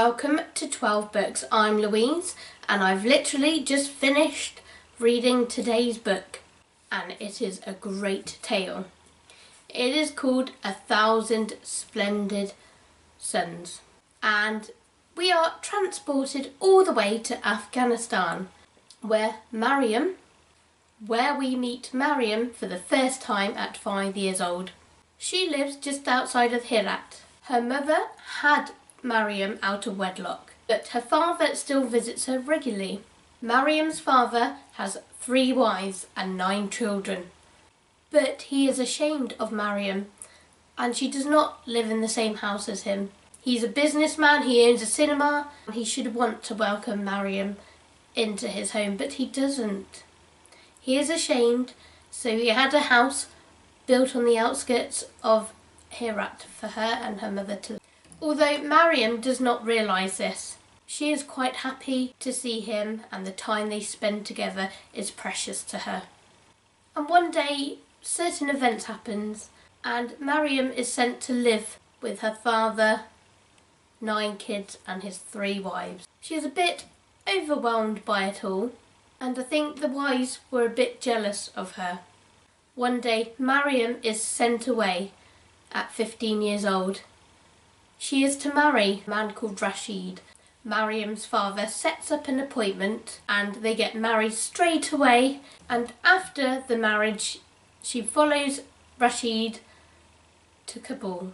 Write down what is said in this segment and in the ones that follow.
Welcome to 12 Books. I'm Louise and I've literally just finished reading today's book and it is a great tale. It is called 1,000 Splendid Suns and we are transported all the way to Afghanistan where we meet Mariam for the first time at 5 years old. She lives just outside of Herat. Her mother had Mariam out of wedlock, but her father still visits her regularly. Mariam's father has 3 wives and 9 children, but he is ashamed of Mariam and she does not live in the same house as him. He's a businessman, he owns a cinema, and he should want to welcome Mariam into his home, but he doesn't. He is ashamed, so he had a house built on the outskirts of Herat for her and her mother to live. Although Mariam does not realise this, she is quite happy to see him and the time they spend together is precious to her. And one day, certain events happens and Mariam is sent to live with her father, 9 kids and his 3 wives. She is a bit overwhelmed by it all and I think the wives were a bit jealous of her. One day, Mariam is sent away at 15 years old. She is to marry a man called Rashid. Mariam's father sets up an appointment and they get married straight away, and after the marriage she follows Rashid to Kabul,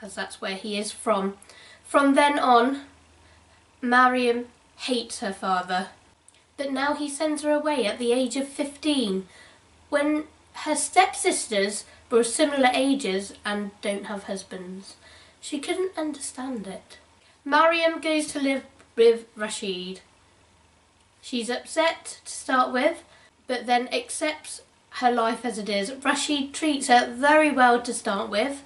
as that's where he is from. From then on, Mariam hates her father, but now he sends her away at the age of 15 when her stepsisters were similar ages and don't have husbands. She couldn't understand it. Mariam goes to live with Rashid. She's upset to start with, but then accepts her life as it is. Rashid treats her very well to start with,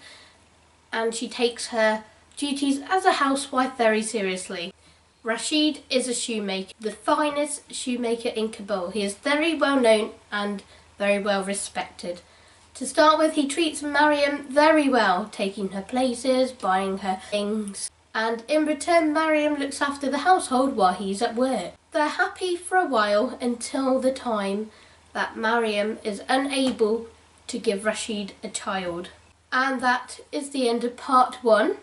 and she takes her duties as a housewife very seriously. Rashid is a shoemaker, the finest shoemaker in Kabul. He is very well known and very well respected. To start with, he treats Mariam very well, taking her places, buying her things, and in return Mariam looks after the household while he's at work. They're happy for a while until the time that Mariam is unable to give Rashid a child. And that is the end of part 1.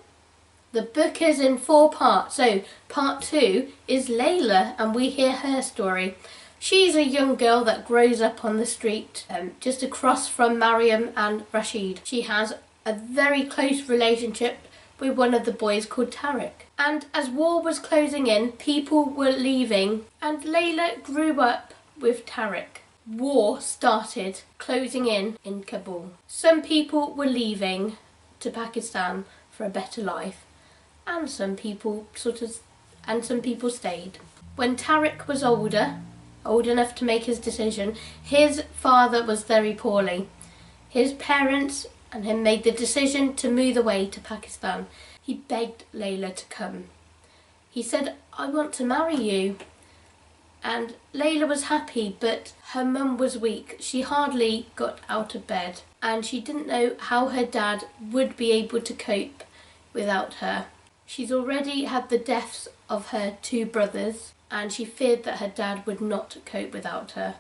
The book is in 4 parts, so part 2 is Layla and we hear her story. She's a young girl that grows up on the street just across from Mariam and Rashid. She has a very close relationship with one of the boys called Tariq. And as war was closing in, people were leaving and Layla grew up with Tariq. War started closing in Kabul. Some people were leaving to Pakistan for a better life and some people stayed. When Tariq was old enough to make his decision, his father was very poorly. His parents and him made the decision to move away to Pakistan. He begged Layla to come. He said, "I want to marry you." And Layla was happy, but her mum was weak. She hardly got out of bed and she didn't know how her dad would be able to cope without her. She's already had the deaths of her 2 brothers and she feared that her dad would not cope without her.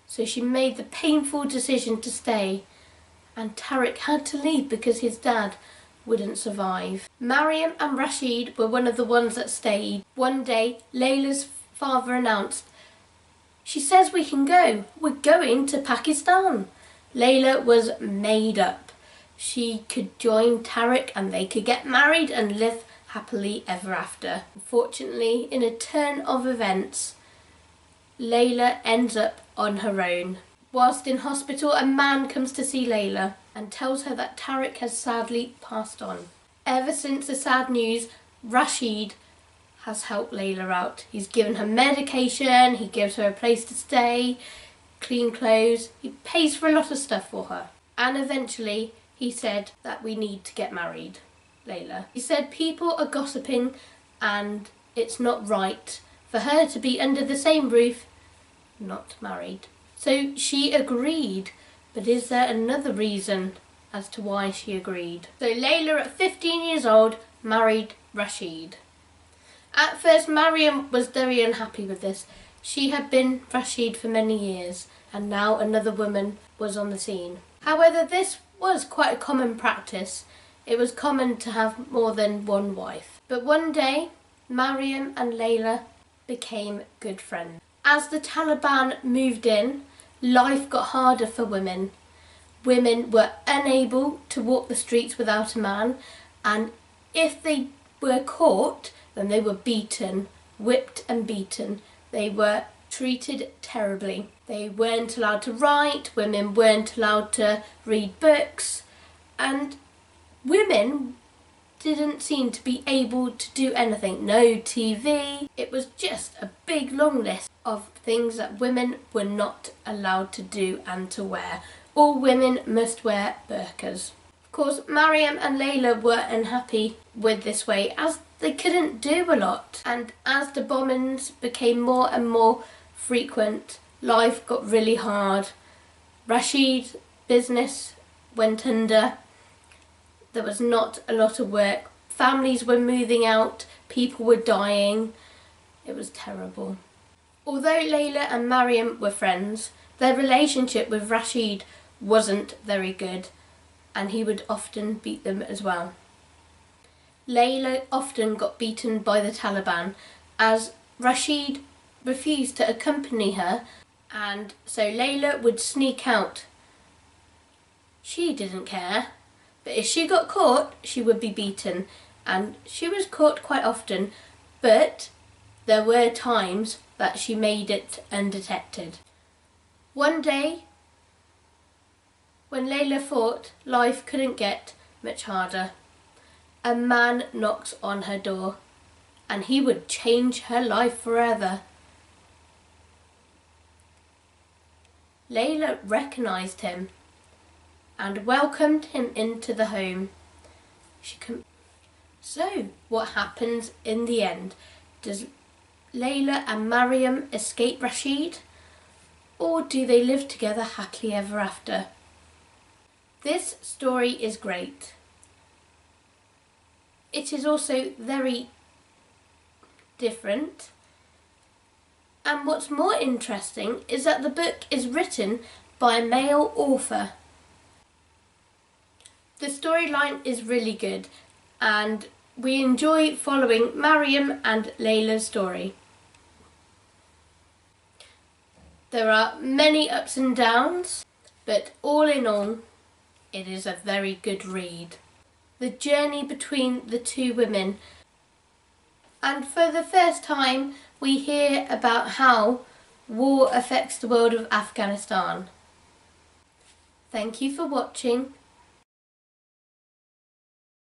So she made the painful decision to stay, and Tariq had to leave because his dad wouldn't survive. Mariam and Rashid were one of the ones that stayed. One day, Layla's father announced, "She says we can go. We're going to Pakistan." Layla was made up. She could join Tariq and they could get married and live happily ever after. Unfortunately, in a turn of events, Layla ends up on her own. Whilst in hospital, a man comes to see Layla and tells her that Tariq has sadly passed on. Ever since the sad news, Rashid has helped Layla out. He's given her medication, he gives her a place to stay, clean clothes, he pays for a lot of stuff for her. And eventually, he said that we need to get married. Layla. He said people are gossiping and it's not right for her to be under the same roof, not married. So she agreed, but is there another reason as to why she agreed? So Layla at 15 years old married Rashid At first, Mariam was very unhappy with this. She had been Rashid for many years, and now another woman was on the scene. However, this was quite a common practice. It was common to have more than one wife. But one day, Mariam and Layla became good friends. As the Taliban moved in, life got harder for women. Women were unable to walk the streets without a man, and if they were caught, then they were beaten, whipped and beaten. They were treated terribly. They weren't allowed to write, women weren't allowed to read books, and women didn't seem to be able to do anything. No TV. It was just a big long list of things that women were not allowed to do and to wear. All women must wear burqas. Of course, Mariam and Layla were unhappy with this way as they couldn't do a lot. And as the bombings became more and more frequent, life got really hard. Rashid's business went under. There was not a lot of work. Families were moving out. People were dying. It was terrible. Although Layla and Mariam were friends, their relationship with Rashid wasn't very good, and he would often beat them as well. Layla often got beaten by the Taliban as Rashid refused to accompany her, and so Layla would sneak out. She didn't care, but if she got caught, she would be beaten, and she was caught quite often, but there were times that she made it undetected. One day, when Layla thought life couldn't get much harder, a man knocks on her door, and he would change her life forever. Layla recognised him and welcomed him into the home. So, what happens in the end? Does Layla and Mariam escape Rashid, or do they live together happily ever after? This story is great. It is also very different. And what's more interesting is that the book is written by a male author. The storyline is really good, and we enjoy following Mariam and Layla's story. There are many ups and downs, but all in all, it is a very good read. The journey between the two women. And for the first time, we hear about how war affects the world of Afghanistan. Thank you for watching.